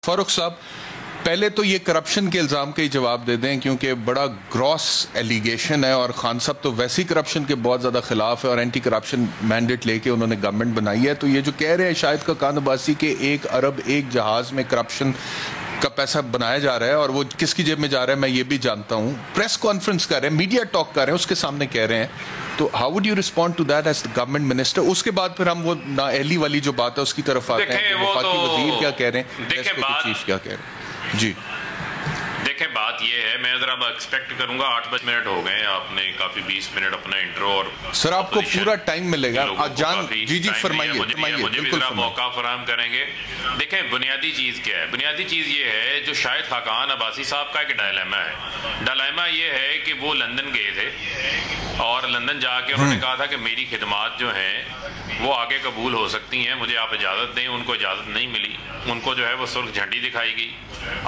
फारूक साहब, पहले तो ये करप्शन के इल्ज़ाम का ही जवाब दे दें, क्योंकि बड़ा ग्रॉस एलिगेशन है और खान साहब तो वैसे ही करप्शन के बहुत ज़्यादा खिलाफ है और एंटी करप्शन मैंडेट लेके उन्होंने गवर्नमेंट बनाई है। तो ये जो कह रहे हैं शाहिद खाकान अब्बासी के 1 अरब एक जहाज़ में करप्शन का पैसा बनाया जा रहा है और वो किसकी जेब में जा रहा है मैं ये भी जानता हूँ। प्रेस कॉन्फ्रेंस कर रहे हैं, मीडिया टॉक कर रहे हैं, उसके सामने कह रहे हैं। तो how would you respond to that as the government minister? उसके बाद फिर हम वो नाअहली वाली जो बात है उसकी तरफ आते हैं। वफाकी वजीर क्या कह रहे हैं, चीफ क्या कह रहे हैं? जी देखें, बात ये है, मैं जरा एक्सपेक्ट करूंगा 8 मिनट हो गए, आपने काफी 20 मिनट अपना इंट्रो और सर आपको पूरा टाइम मिलेगा। जान जी फरमाइए, मुझे भी जरा मौका फराहम करेंगे। देखें, बुनियादी चीज क्या है? बुनियादी चीज ये है जो शाहिद खाकान अब्बासी साहब का एक डायलेमा है। डायलेमा ये है कि वो लंदन गए थे और लंदन जाके उन्होंने कहा था कि मेरी खिदमात जो हैं वो आगे कबूल हो सकती हैं, मुझे आप इजाज़त दें। उनको इजाज़त नहीं मिली, उनको जो है वो सुर्ख झंडी दिखाई गई।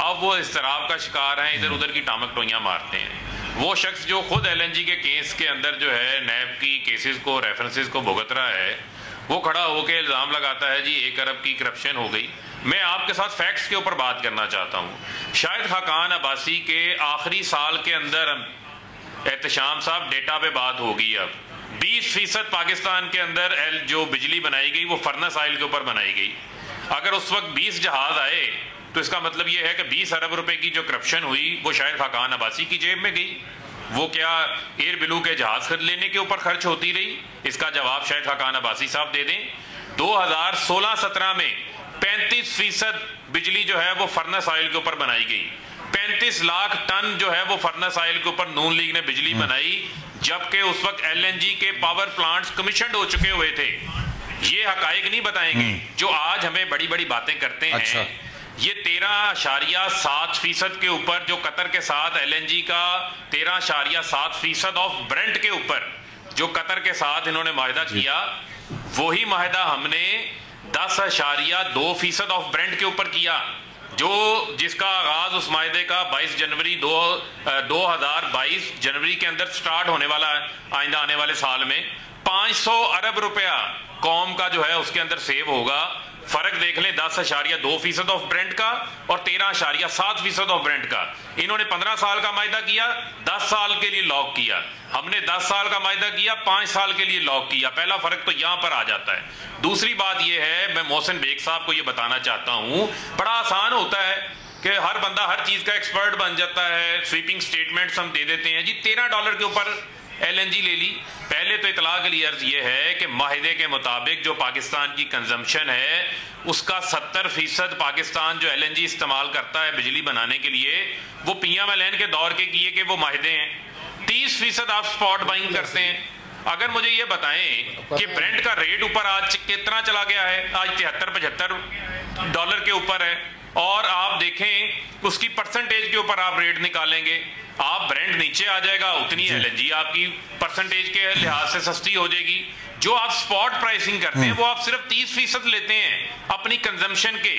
अब वो इस्तराब का शिकार हैं, इधर उधर की टामक टोइयाँ मारते हैं। वो शख्स जो खुद LNG के केस के अंदर जो है नैब की केसेस को, रेफरेंसेस को भुगत रहा है, वो खड़ा होकर इल्ज़ाम लगाता है जी 1 अरब की करप्शन हो गई। मैं आपके साथ फैक्ट्स के ऊपर बात करना चाहता हूँ। शाहिद खाकान अब्बासी के आखिरी साल के अंदर, एहतशाम साहब डेटा पे बात होगी, अब 20% पाकिस्तान के अंदर जो बिजली बनाई गई वो फर्नेस ऑयल के ऊपर बनाई गई। अगर उस वक्त 20 जहाज आए तो इसका मतलब ये है कि 20 अरब रुपए की जो करप्शन हुई वो शायद खाकान अब्बासी की जेब में गई। वो क्या एयर ब्लू के जहाज खरीद लेने के ऊपर खर्च होती रही? इसका जवाब शायद खाकान अब्बासी साहब दे दें। 2016-17 में 35% बिजली जो है वो फर्नेस ऑयल के ऊपर बनाई गई। 35 लाख टन जो है वो फर्नेस ऑयल के ऊपर नून लीग ने बिजली बनाई, जबकि उस वक्त LNG के पावर प्लांट्स कमीशनड हो चुके हुए थे। ये हकाइक नहीं बताएंगे जो आज हमें बड़ी बड़ी बातें करते हैं। अच्छा। ये 13.7% के ऊपर जो कतर के साथ LNG का 13.7% ऑफ ब्रेंट के ऊपर जो कतर के साथ इन्होंने माहिदा किया, वही माहिदा हमने 10.2% ऑफ ब्रेंट के ऊपर किया, जिसका आगाज उस माहिदे का 22 जनवरी 2022 जनवरी के अंदर स्टार्ट होने वाला है। आइंदा आने वाले साल में 500 अरब रुपया कौम का जो है उसके अंदर सेव होगा। फर्क देख लें, 10.2% ऑफ ब्रेंट का और 13.7% ऑफ ब्रेंट का। इन्होंने 15 साल का माहिदा किया, 10 साल के लिए लॉक किया। हमने 10 साल का माहिदा किया, 5 साल के लिए लॉक किया। पहला फर्क तो यहां पर आ जाता है। दूसरी बात यह है, मैं मोहसिन बेग साहब को यह बताना चाहता हूं, बड़ा आसान होता है कि हर बंदा हर चीज का एक्सपर्ट बन जाता है। स्वीपिंग स्टेटमेंट्स हम दे देते हैं जी। $13 के ऊपर LNG ले ली। पहले तो इतला के लिए अर्ज ये है कि माहिदे के मुताबिक जो पाकिस्तान की कंजम्पशन है उसका 70% पाकिस्तान जो LNG इस्तेमाल करता है बिजली बनाने के लिए, वो PMLN के दौर के किए के वो माहिदे हैं। 30% आप स्पॉट बाइंग करते हैं। अगर मुझे ये बताएं कि ब्रेंट का रेट ऊपर आज कितना चला गया है, आज 73-75 डॉलर के ऊपर है, और आप देखें उसकी परसेंटेज के ऊपर आप रेट निकालेंगे, आप ब्रेंट नीचे आ जाएगा, उतनी LNG आपकी परसेंटेज के लिहाज से सस्ती हो जाएगी। जो आप स्पॉट प्राइसिंग करते हैं वो आप सिर्फ 30% लेते हैं अपनी कंजम्पशन के।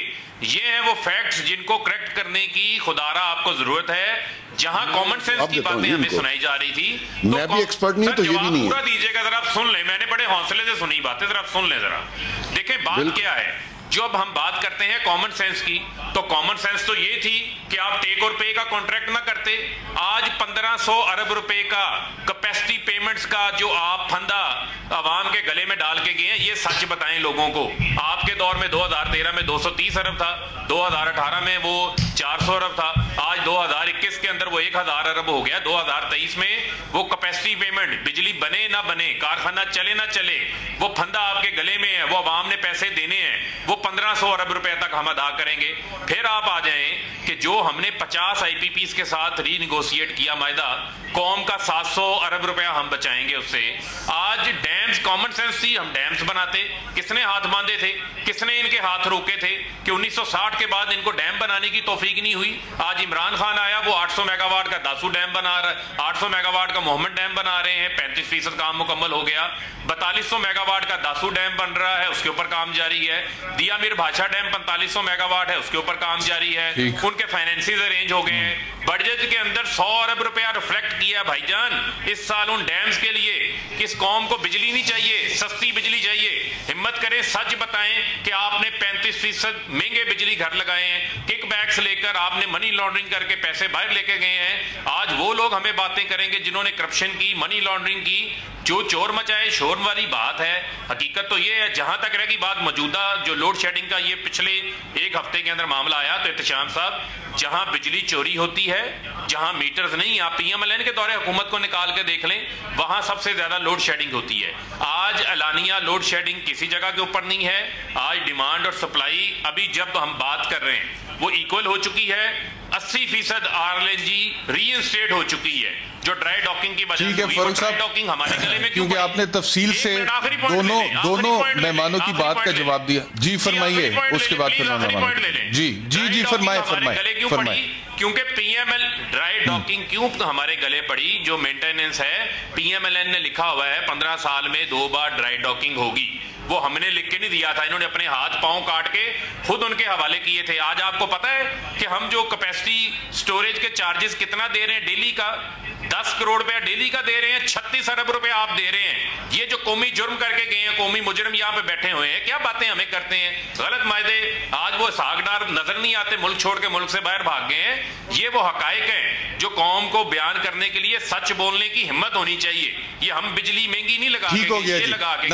ये है वो फैक्ट्स जिनको करेक्ट करने की खुदारा आपको जरूरत है। जहां कॉमन सेंस की बातें हमें सुनाई जा रही थी, मैं भी एक्सपर्ट नहीं, तो ये भी नहीं पूरा दीजिएगा, जरा आप सुन लें। मैंने बड़े हौसले से सुनी बातें, जरा आप सुन लें जरा। देखें बात क्या है। जब हम बात करते हैं कॉमन सेंस की, तो कॉमन सेंस तो ये थी कि आप टेक और पे का कॉन्ट्रैक्ट ना करते। आज 1500 अरब रुपए का कैपेसिटी पेमेंट्स का जो आप फंदा आवाम के गले में डाल के गए हैं, ये सच बताएं लोगों को। आपके दौर में 2013 में 230 अरब था, 2018 में वो 400 अरब था, आज 2021 के अंदर वो 1000 अरब हो गया। 2023 में वो कैपेसिटी पेमेंट, बिजली बने ना बने, कारखाना चले ना चले, वो फंदा आपके गले में है, वो आवाम ने पैसे देने हैं, वो 1500 अरब रुपए तक हम अदा करेंगे। फिर आप आ जाएं कि जो हमने 50 IPPs के साथ रीनिगोशिएट किया मायदा, कौम का 700 अरब रुपया हम बचाएंगे उससे। आज डैम्स, कॉमन सेंस थी, हम डैम्स बनाते। किसने हाथ बांधे थे, किसने इनके हाथ रोके थे कि 1960 के बाद इनको डैम बनाने की तौफीक ٹھیک نہیں ہوئی. آج عمران خان آیا, وہ 800 میگا واٹ کا داسو ڈیم بنا رہا ہے, 800 میگا واٹ کا محمد ڈیم بنا رہے ہیں, 35% کام مکمل ہو گیا. 4200 میگا واٹ کا داسو ڈیم بن رہا ہے, اس کے اوپر کام جاری ہے. دیا میر بھاشا ڈیم 4500 میگا واٹ ہے, اس کے اوپر کام جاری ہے. ان کے فائنینسز ارینج ہو گئے ہیں. بجٹ کے اندر 100 ارب روپیہ ریفلیکٹ کیا بھائی جان اس سال ان ڈیمز کے لیے. اس قوم کو بجلی نہیں چاہیے, سستی بجلی چاہیے. ہمت کریں, سچ بتائیں کہ آپ نے 35% مہنگے بجلی گھر لگائے ہیں, کک بیکس لے کر آپ نے منی لانڈرنگ کر کے پیسے باہر لے کے گئے ہیں. آج وہ لوگ ہمیں باتیں کریں گے جنہوں نے کرپشن کی, منی لانڈرنگ کی, جو چور مچائے شور والی بات ہے. حقیقت تو یہ ہے, جہاں تک رہ گی بات موجودہ جو لوڈ شیڈنگ کا یہ پچھلے ایک ہفتے کے اندر معاملہ آیا, تو احتشام صاحب جہاں بجلی چوری ہوتی ہے, جہاں میٹرز نہیں, آپ PMLN کے دورے حکومت کو نکال کے دیکھ لیں, وہاں سب سے زیادہ لوڈ شیڈنگ ہوتی ہے. آج اعلانیہ لوڈ شیڈنگ کسی جگہ کے اوپر نہیں ہے. آج ڈیمانڈ اور سپلائی ابھی جب ہم بات کر رہے ہیں وہ ایکول ہو چکی ہے. 80% RLNG ری انسٹیٹ ہو چکی ہے, جو ڈرائی ڈاکنگ کی وجہ سے ہوئی. وہ ڈرائی ڈاکنگ ہمارے گلے میں کیونکہ آپ نے تفصیل سے دونوں مہمانوں کی بات کا جواب دیا. جی فرمائیے, اس کے بعد جی فرمائیے. کیونکہ PML ڈرائی ڈاکنگ کیوں ہمارے گلے پڑی, جو مینٹیننس ہے PMLN نے لکھا ہوا ہے 15 سال میں 2 بار ڈرائی ڈاکنگ ہوگی. وہ ہم نے لکھ کے نہیں دیا تھا, انہوں نے اپنے ہاتھ پاؤں کاٹ کے خود ان کے حوالے کیے تھے. آج آپ کو پتا ہے کہ ہم جو کیپیسٹی سٹوریج کے چارجز کتنا دے رہے ہیں ڈیلی کا, 10 کروڑ روپیہ ڈیلی کا دے رہے ہیں, 36 ارب روپے آپ دے رہے ہیں. یہ جو قومی جرم کر کے گئے ہیں, قومی مجرم یہاں پہ بیٹھے ہوئے ہیں, کیا باتیں ہمیں کرتے ہیں, غلط معاہدے. آج وہ ساگدار نظر نہیں آتے, ملک چھوڑ کے ملک سے باہر بھاگ گئے ہیں. یہ وہ حقائق ہیں جو قوم کو بیان کرنے کے لیے سچ بولنے کی ہمت ہونی چاہیے. یہ ہم بجلی مہنگی نہیں لگا کے, یہ لگا کے